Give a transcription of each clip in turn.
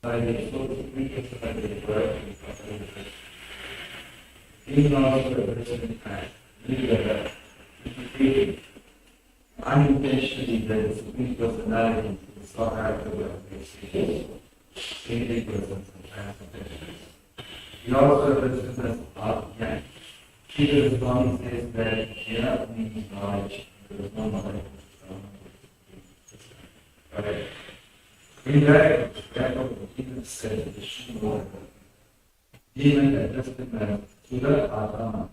society, so spiritual society, right? Even also representing as leader, unintentionally the supreme personality is so active as the same person and transcendental. He also represents as Atman. Here the Swami says that here means knowledge, there is no knowledge. Right? In that, Canto even said the Srimad, even addressed him as Sura Atma.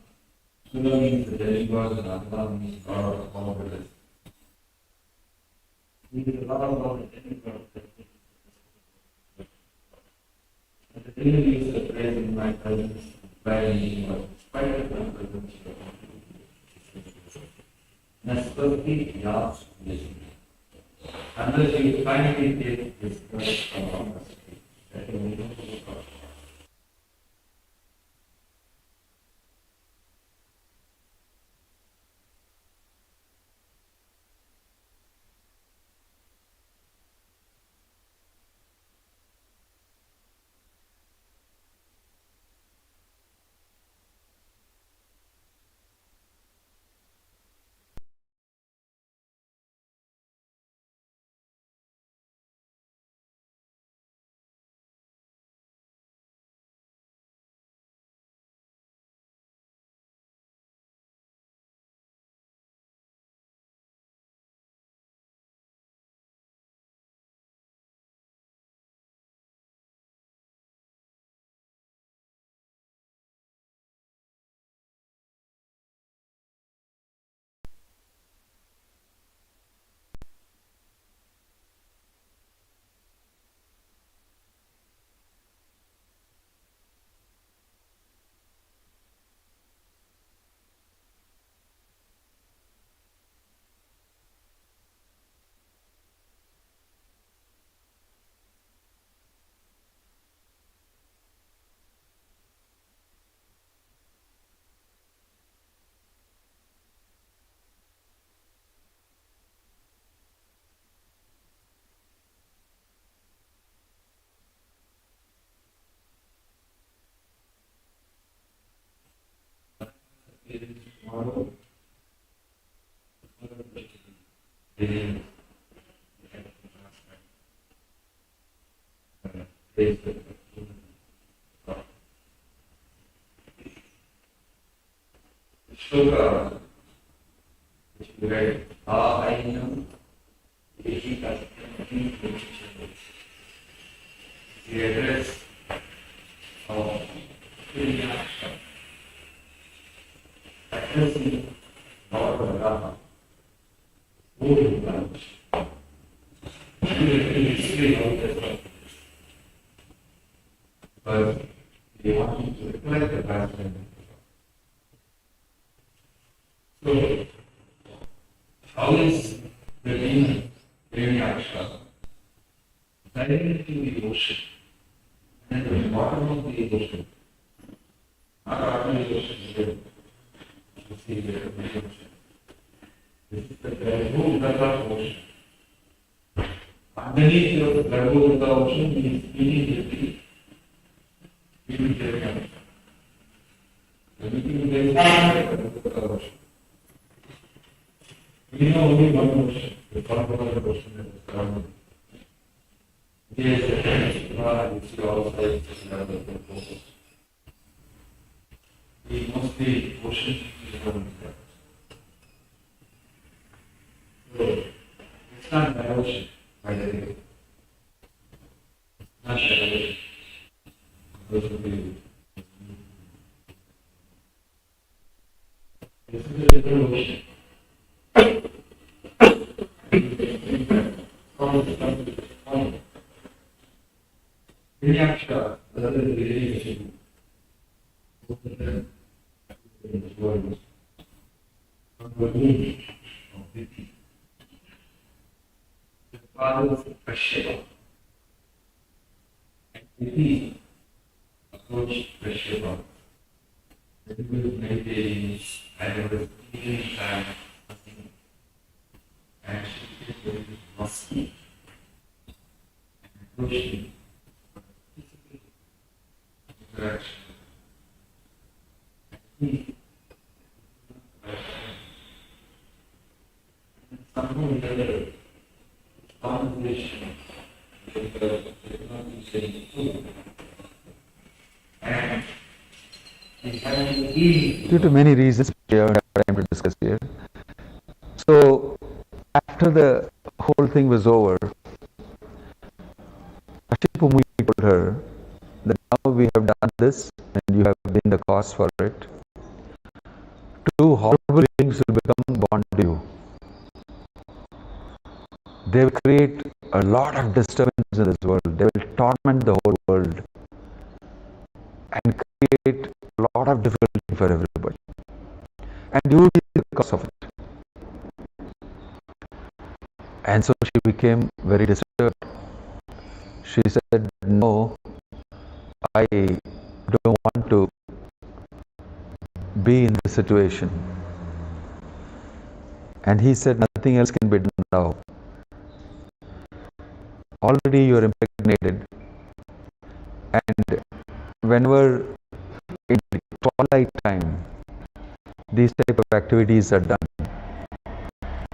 Sura means the demigod and Atma means God of all the rest. He is a lot about the demigod. The demigod is the praise in my presence by me, but despite of my presence, Naspati Yas Vision. Unless you finally take this verse from us, that you will not look up. Tomorrow, Shloka, which we read, Ainam, the address of addressing Lord Varaha, who will lunch. But they want you to reflect the past. So, how is the demon Viraksha diving into the ocean? And at the bottom of the ocean, not out of the ocean, you see the ocean. This is the Varaha ocean. Underneath the Varaha ocean is eating the tree. Eating the tree. The eating the Varaha ocean. We know only one ocean, the Cosmological ocean is around. Yes, the Srimad, you see all sides of the proposals. The mostly ocean is around there. So, it's not my ocean, by the way. Not my ocean. Those will be. This is a different ocean. Vinayaksha, that is the relation of the world, of the moon, of Bhakti. The father of Kashyapa. And Bhakti approached Kashyapa. He was meditating, and was thinking time, and she was very musky. And approached him. interaction. Somehow the other conversation with the technology saying food. And we have to eat. Due to many reasons, we don't have time to discuss here. So, after the whole thing was over, Ashipumui told her that now we have done this and you have been the cause for it. Two horrible things will become born to you. They will create a lot of disturbance in this world. They will torment the whole world and create a lot of difficulty for everybody. And you will be the cause of it. And so she became very disturbed. She said, no, I don't want to be in this situation. And he said, nothing else can be done now. Already you are impregnated, and whenever in twilight time these type of activities are done,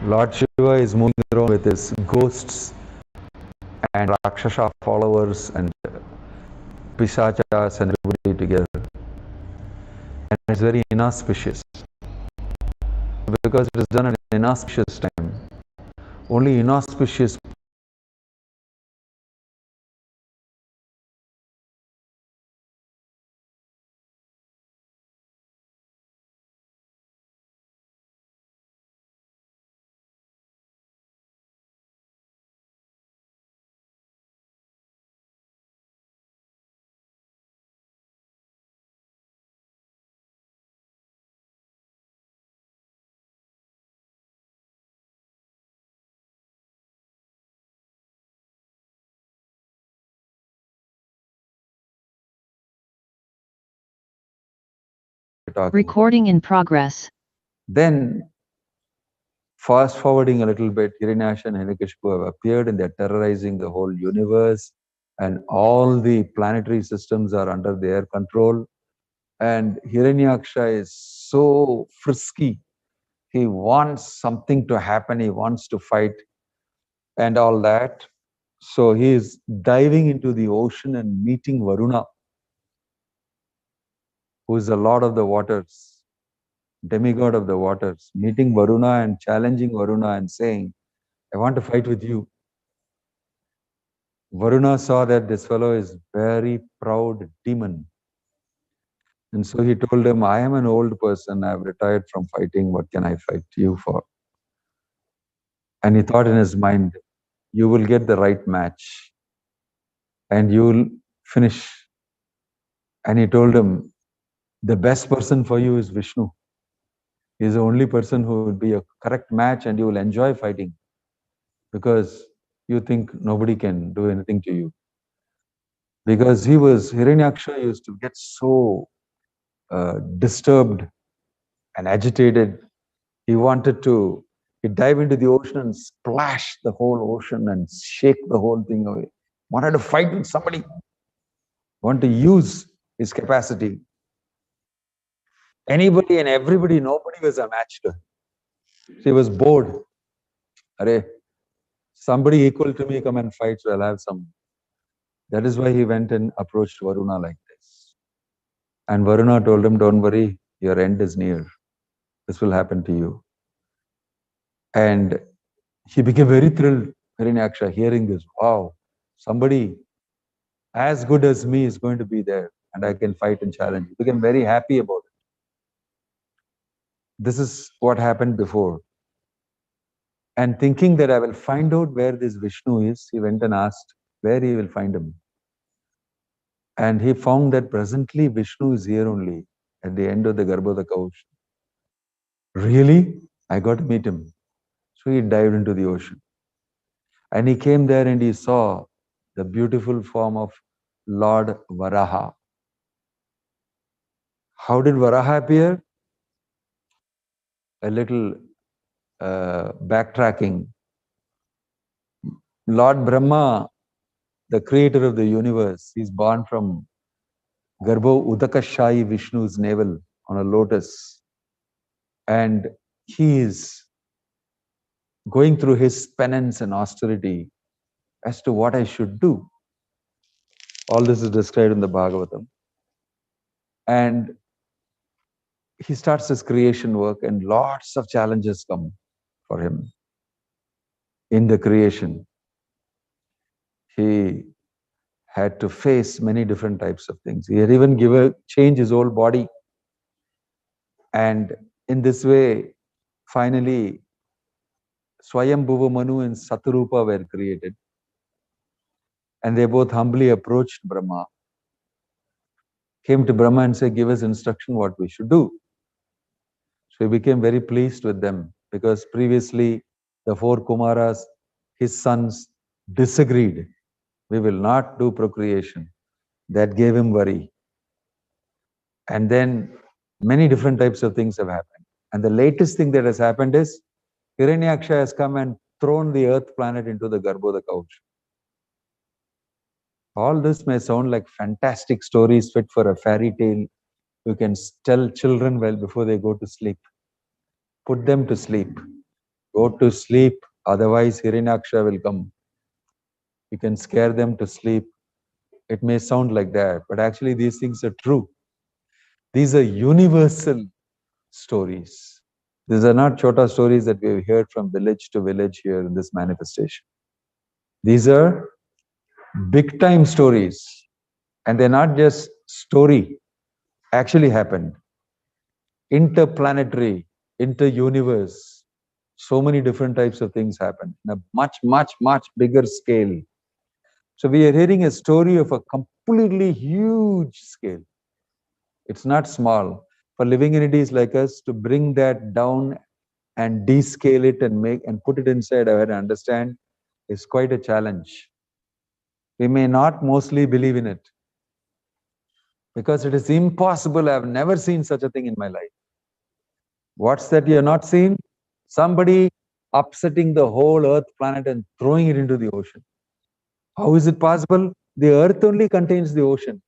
Lord Shiva is moving around with his ghosts and Rakshasa followers and Pisachas and everybody together, and it's very inauspicious because it is done at an inauspicious time. Only inauspicious talking. Recording in progress. Then, fast forwarding a little bit, Hiranyasha and Hiranyakashipu have appeared and they're terrorizing the whole universe, and all the planetary systems are under their control. And Hiranyaksha is so frisky. He wants something to happen, he wants to fight and all that. So he is diving into the ocean and meeting Varuna, who is the lord of the waters, demigod of the waters, meeting Varuna and challenging Varuna and saying, I want to fight with you. Varuna saw that this fellow is very proud demon. And so he told him, I am an old person, I have retired from fighting, what can I fight you for? And he thought in his mind, you will get the right match and you will finish. And he told him, the best person for you is Vishnu. He is the only person who will be a correct match and you will enjoy fighting because you think nobody can do anything to you. Because Hiranyaksha used to get so disturbed and agitated. He dive into the ocean and splash the whole ocean and shake the whole thing away. Wanted to fight with somebody. Want to use his capacity. Anybody and everybody, nobody was a match to him. He was bored. Arey, somebody equal to me come and fight, so I'll have some. That is why he went and approached Varuna like this. And Varuna told him, don't worry, your end is near. This will happen to you. And he became very thrilled, Hiranyaksha, hearing this. Wow, somebody as good as me is going to be there and I can fight and challenge. He became very happy about it. This is what happened before. And thinking that I will find out where this Vishnu is, he went and asked where he will find him. And he found that presently Vishnu is here only at the end of the Garbhodaka ocean. Really? I got to meet him. So he dived into the ocean. And he came there and he saw the beautiful form of Lord Varaha. How did Varaha appear? A little backtracking. Lord Brahma, the creator of the universe, he's born from Garbho Udakashayi Vishnu's navel on a lotus. And he is going through his penance and austerity as to what I should do. All this is described in the Bhagavatam. And he starts his creation work, and lots of challenges come for him in the creation. He had to face many different types of things. He had even change his whole body. And in this way, finally, Swayambhuva Manu and Satarupa were created. And they both humbly approached Brahma, came to Brahma and said, give us instruction what we should do. So he became very pleased with them, because previously the four Kumaras, his sons, disagreed. We will not do procreation. That gave him worry. And then many different types of things have happened. And the latest thing that has happened is Hiranyaksha has come and thrown the earth planet into the Garbhoda couch. All this may sound like fantastic stories fit for a fairy tale. You can tell children well before they go to sleep. Put them to sleep. Go to sleep, otherwise Hiranyaksha will come. You can scare them to sleep. It may sound like that, but actually these things are true. These are universal stories. These are not chota stories that we have heard from village to village here in this manifestation. These are big time stories, and they're not just story, actually happened. Interplanetary, inter-universe, so many different types of things happen in a much, much, much bigger scale. So we are hearing a story of a completely huge scale. It's not small. For living entities like us to bring that down and descale it and make and put it inside our head and understand is quite a challenge. We may not mostly believe in it, because it is impossible. I have never seen such a thing in my life. What's that you have not seen? Somebody upsetting the whole earth planet and throwing it into the ocean. How is it possible? The earth only contains the ocean.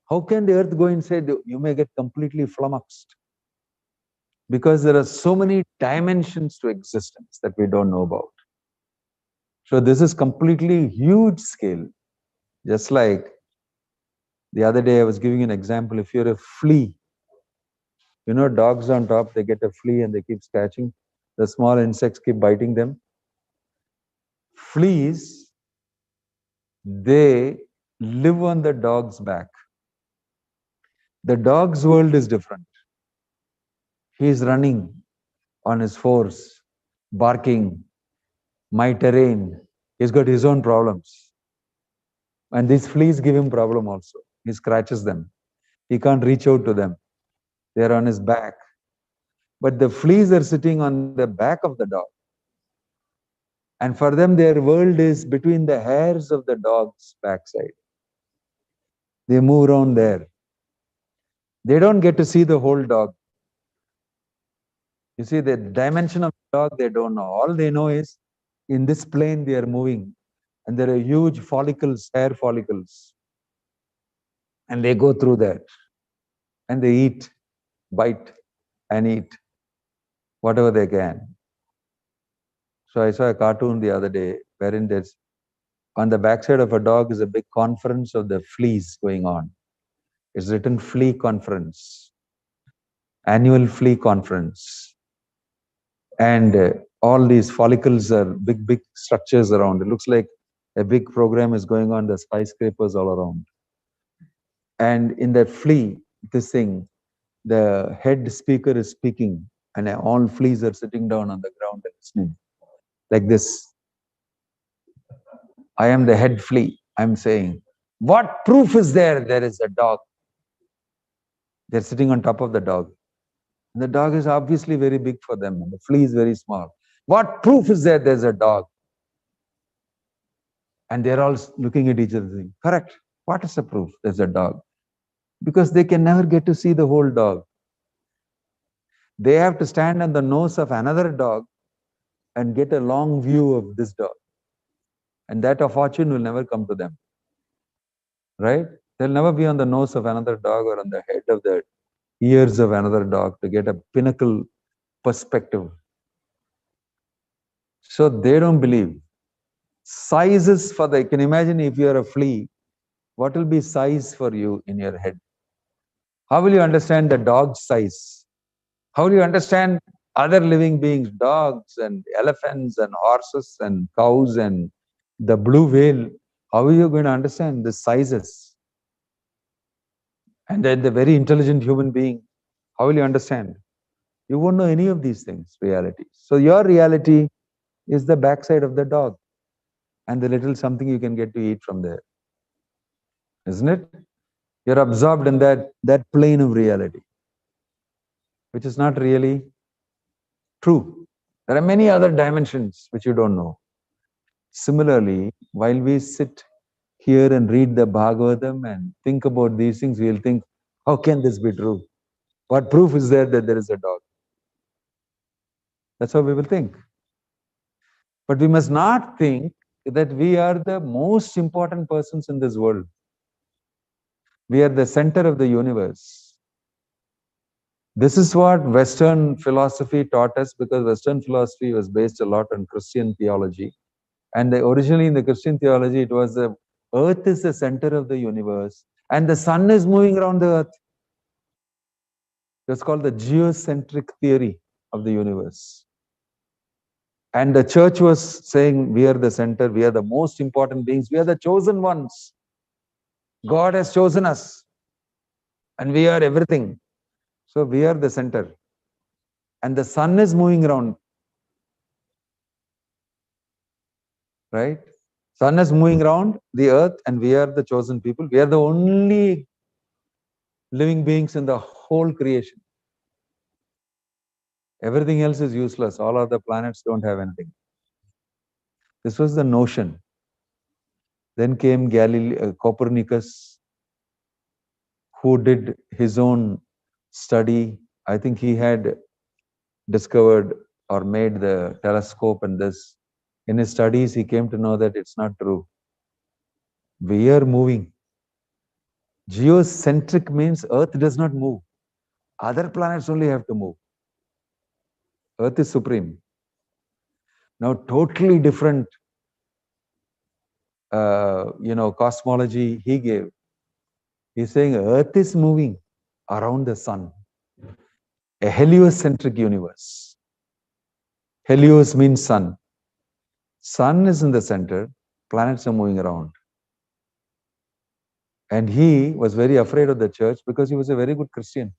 How can the earth go inside? You may get completely flummoxed, because there are so many dimensions to existence that we don't know about. So this is completely huge scale. Just like the other day I was giving an example. If you're a flea, you know, dogs on top, they get a flea and they keep scratching. The small insects keep biting them. Fleas, they live on the dog's back. The dog's world is different. He's running on his force, barking, my terrain. He's got his own problems. And these fleas give him problem also. He scratches them. He can't reach out to them. They're on his back. But the fleas are sitting on the back of the dog. And for them, their world is between the hairs of the dog's backside. They move around there. They don't get to see the whole dog. You see, the dimension of the dog, they don't know. All they know is in this plane they are moving. And there are huge follicles, hair follicles. And they go through that. And they eat, bite, and eat whatever they can. So I saw a cartoon the other day wherein there's on the backside of a dog is a big conference of the fleas going on. It's written flea conference, annual flea conference. And all these follicles are big, big structures around. It looks like a big program is going on, the skyscrapers all around. And in that flea, this thing, the head speaker is speaking, and all fleas are sitting down on the ground and listening. Like this. I am the head flea. I'm saying, what proof is there? There is a dog. They're sitting on top of the dog. And the dog is obviously very big for them, and the flea is very small. What proof is there? There's a dog. And they're all looking at each other saying, correct. What is the proof? There's a dog. Because they can never get to see the whole dog. They have to stand on the nose of another dog and get a long view of this dog. And that fortune will never come to them. Right? They'll never be on the nose of another dog or on the head of the ears of another dog to get a pinnacle perspective. So they don't believe. Sizes for the, can you imagine if you are a flea, what will be size for you in your head? How will you understand the dog's size? How will you understand other living beings, dogs and elephants and horses and cows and the blue whale? How are you going to understand the sizes? And then the very intelligent human being, how will you understand? You won't know any of these things, reality. So your reality is the backside of the dog and the little something you can get to eat from there. Isn't it? You're absorbed in that plane of reality, which is not really true. There are many other dimensions which you don't know. Similarly, while we sit here and read the Bhagavatam and think about these things, we'll think, how can this be true? What proof is there that there is a dog? That's how we will think. But we must not think that we are the most important persons in this world. We are the center of the universe. This is what Western philosophy taught us, because Western philosophy was based a lot on Christian theology. And originally in the Christian theology, it was the earth is the center of the universe and the sun is moving around the earth. That's called the geocentric theory of the universe. And the church was saying, we are the center, we are the most important beings, we are the chosen ones. God has chosen us and we are everything. So we are the center. And the sun is moving around. Right? Sun is moving around the earth and we are the chosen people. We are the only living beings in the whole creation. Everything else is useless. All other planets don't have anything. This was the notion. Then came Copernicus, who did his own study. I think he had discovered or made the telescope and this. In his studies, he came to know that it's not true. We are moving. Geocentric means Earth does not move. Other planets only have to move. Earth is supreme. Now, totally different, cosmology he gave. He's saying Earth is moving around the sun. A heliocentric universe. Helios means sun. Sun is in the center, planets are moving around. And he was very afraid of the church because he was a very good Christian.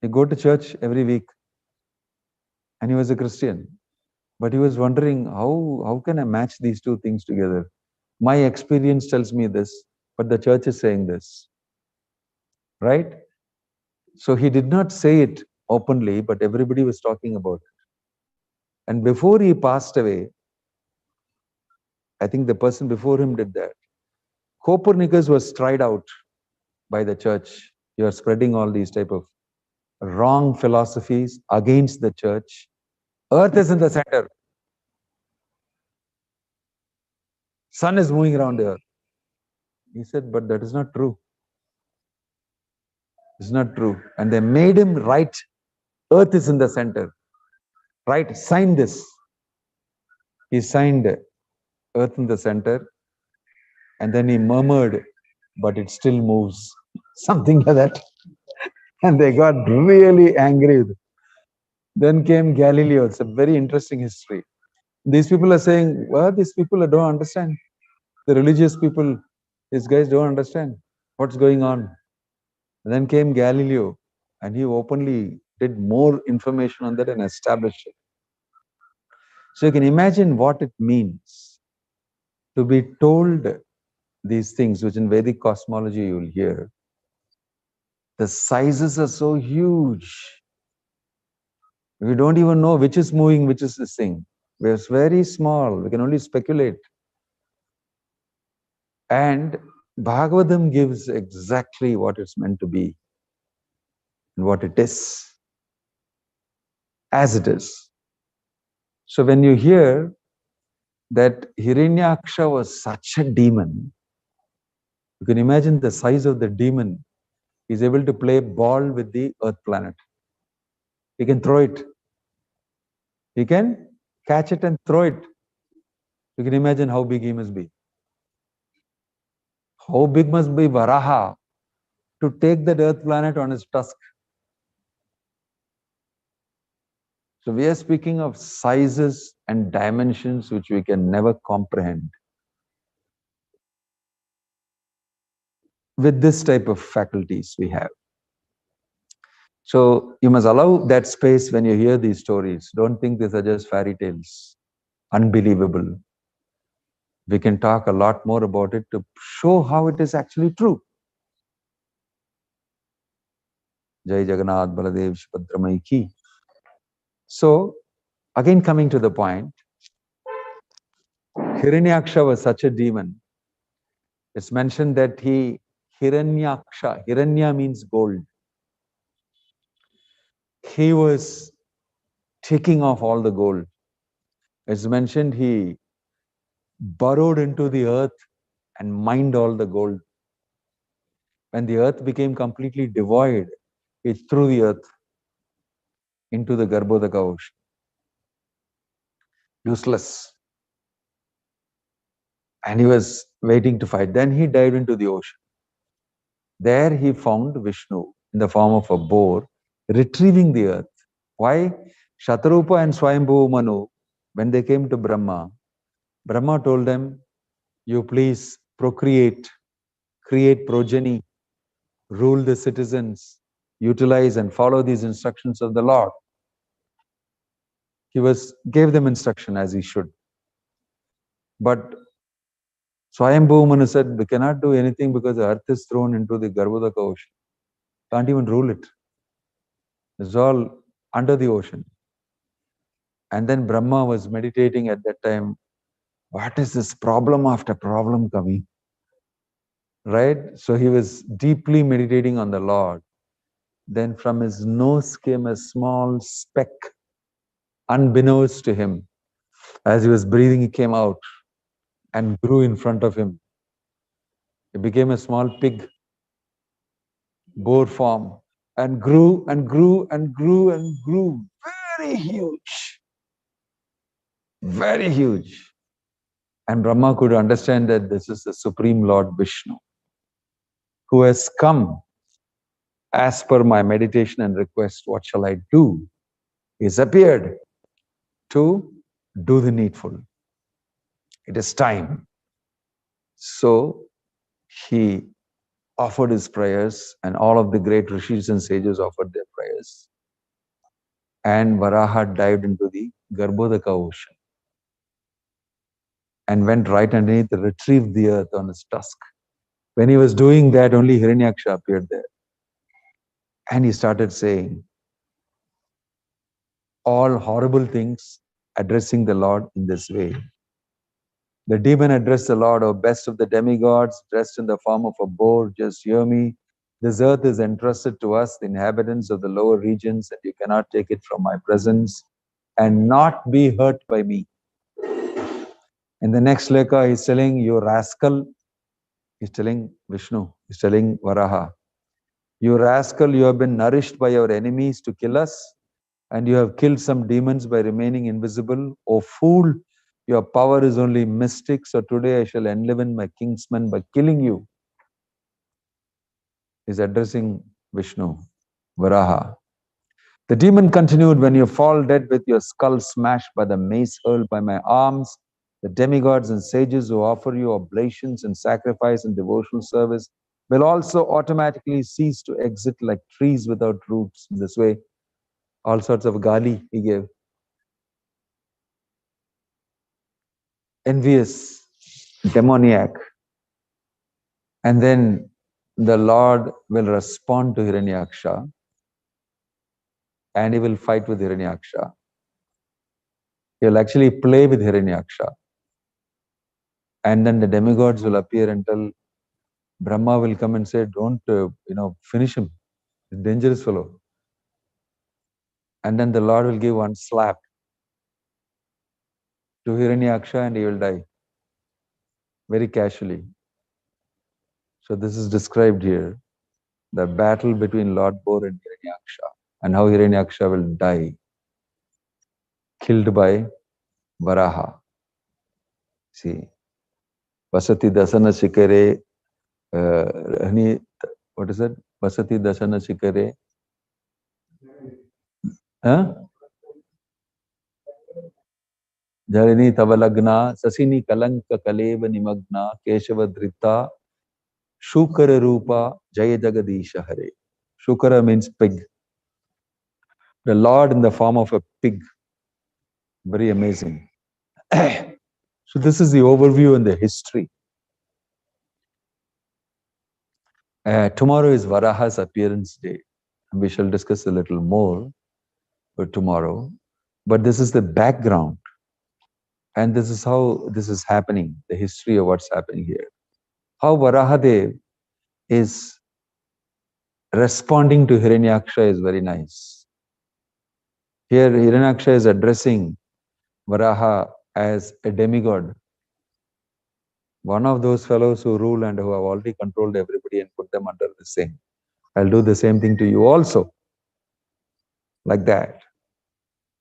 He go to church every week and he was a Christian. But he was wondering, how can I match these two things together? My experience tells me this, but the church is saying this. Right? So he did not say it openly, but everybody was talking about it. And before he passed away, I think the person before him did that. Copernicus was tried out by the church. You are spreading all these type of wrong philosophies against the church. Earth is in the center. Sun is moving around the earth. He said, but that is not true. It's not true. And they made him write, Earth is in the center. Right? Sign this. He signed Earth in the center. And then he murmured, but it still moves. Something like that. And they got really angry. Then came Galileo. It's a very interesting history. These people are saying, well, these people don't understand. The religious people, these guys don't understand what's going on. And then came Galileo, and he openly did more information on that and established it. So you can imagine what it means to be told these things, which in Vedic cosmology you will hear. The sizes are so huge. We don't even know which is moving, which is this thing. We're very small. We can only speculate. And Bhagavatam gives exactly what it's meant to be and what it is, as it is. So when you hear that Hiranyaksha was such a demon, You can imagine the size of the demon. He's able to play ball with the earth planet. He can throw it. He can catch it and throw it. You can imagine how big he must be. How big must be Varaha to take that earth planet on his tusk? So we are speaking of sizes and dimensions which we can never comprehend with this type of faculties we have. So you must allow that space when you hear these stories. Don't think these are just fairy tales, unbelievable. We can talk a lot more about it to show how it is actually true. Jai Jagannath Baladev Subhadramai ki. So again coming to the point, Hiranyaksha was such a demon. It's mentioned that Hiranyaksha, Hiranya means gold. He was taking off all the gold. It's mentioned he burrowed into the earth and mined all the gold. When the earth became completely devoid, he threw the earth into the Garbhodaka ocean. Useless. And he was waiting to fight. Then he dived into the ocean. There he found Vishnu in the form of a boar retrieving the earth. Why? Shatarupa and Swayambhu Manu, when they came to Brahma, Brahma told them, you please procreate, create progeny, rule the citizens, utilize and follow these instructions of the Lord. He gave them instruction as he should. But Swayambhu Manu said, we cannot do anything because the earth is thrown into the Garbhodaka ocean. Can't even rule it. It's all under the ocean. And then Brahma was meditating at that time. What is this problem after problem coming? Right? So he was deeply meditating on the Lord. Then from his nose came a small speck, unbeknownst to him. As he was breathing, he came out and grew in front of him. He became a small pig, boar form, and grew and grew and grew and grew. Very huge. Very huge. And Brahma could understand that this is the Supreme Lord Vishnu, who has come as per my meditation and request. What shall I do? He's appeared to do the needful. It is time. So he offered his prayers, and all of the great rishis and sages offered their prayers. And Varaha dived into the Garbhodaka ocean and went right underneath, retrieved the earth on his tusk. When he was doing that, only Hiranyaksha appeared there. And he started saying all horrible things, addressing the Lord in this way. The demon addressed the Lord, O best of the demigods, dressed in the form of a boar, just hear me. This earth is entrusted to us, the inhabitants of the lower regions, and you cannot take it from my presence and not be hurt by me. In the next lekha, he's telling, you rascal, he's telling Vishnu, he's telling Varaha, you rascal, you have been nourished by your enemies to kill us, and you have killed some demons by remaining invisible. O fool, your power is only mystic, so today I shall enliven my kinsmen by killing you. He's addressing Vishnu, Varaha. The demon continued, when you fall dead with your skull smashed by the mace hurled by my arms, the demigods and sages who offer you oblations and sacrifice and devotional service will also automatically cease to exist like trees without roots. In this way, all sorts of gali he gave. Envious, demoniac. And then the Lord will respond to Hiranyaksha and he will fight with Hiranyaksha. He will actually play with Hiranyaksha. And then the demigods will appear and tell Brahma will come and say, don't, finish him. He's a dangerous fellow. And then the Lord will give one slap to Hiranyaksha and he will die very casually. So this is described here, the battle between Lord Boar and Hiranyaksha, and how Hiranyaksha will die, killed by Varaha. See, Vasati Dasana Shikare, what is it? Vasati Dasana Shikare. Huh? Jarini Tavalagna, Sasini Kalanka Kaleva Nimagna, Keshava Drita, Shukara Rupa, Jaya Jagadisha Hare. Shukara means pig. The Lord in the form of a pig. Very amazing. So this is the overview and the history. Tomorrow is Varaha's appearance day. And we shall discuss a little more tomorrow. But this is the background. And this is how this is happening, the history of what's happening here. How Varahadev is responding to Hiranyaksha is very nice. Here Hiranyaksha is addressing Varaha as a demigod. One of those fellows who rule and who have already controlled everybody and put them under the same. I'll do the same thing to you also. Like that.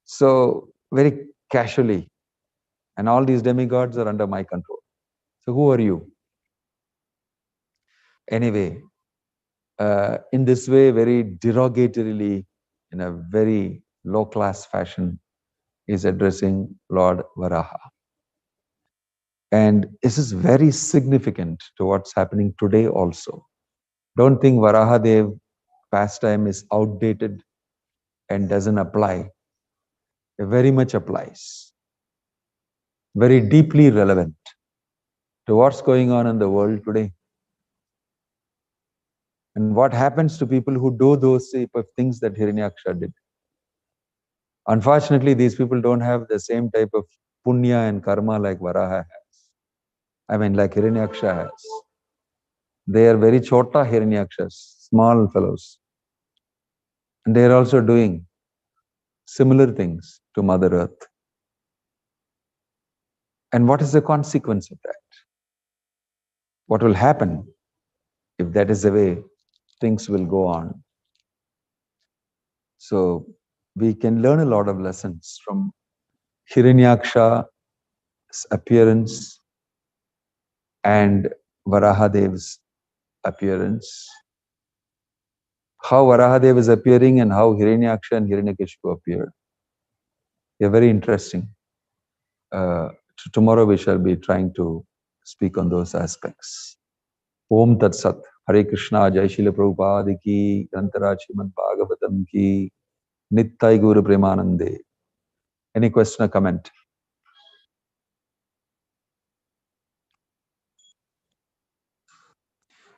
So very casually. And all these demigods are under my control. So who are you? Anyway, in this way, very derogatorily, in a very low-class fashion, is addressing Lord Varaha. And this is very significant to what's happening today also. Don't think Varahadev pastime is outdated and doesn't apply. It very much applies. Very deeply relevant to what's going on in the world today. And what happens to people who do those type of things that Hiranyaksha did. Unfortunately, these people don't have the same type of punya and karma like Varaha has. I mean, like Hiranyaksha has. They are very chota Hiranyakshas, small fellows. And they are also doing similar things to Mother Earth. And what is the consequence of that? What will happen if that is the way things will go on? So we can learn a lot of lessons from Hiranyaksha's appearance and Varahadev's appearance. How Varahadev is appearing and how Hiranyaksha and Hiranyakeshipu appeared. They are very interesting. Tomorrow we shall be trying to speak on those aspects. Om Tat Sat. Hare Krishna, Jai Srila Prabhupada ki, Grantharaj Srimad Bhagavatam ki, Nittai Guru Premanande. Any question or comment?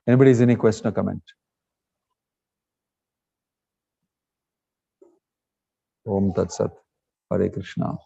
Anybody has any question or comment? Om Tat Sat. Hare Krishna.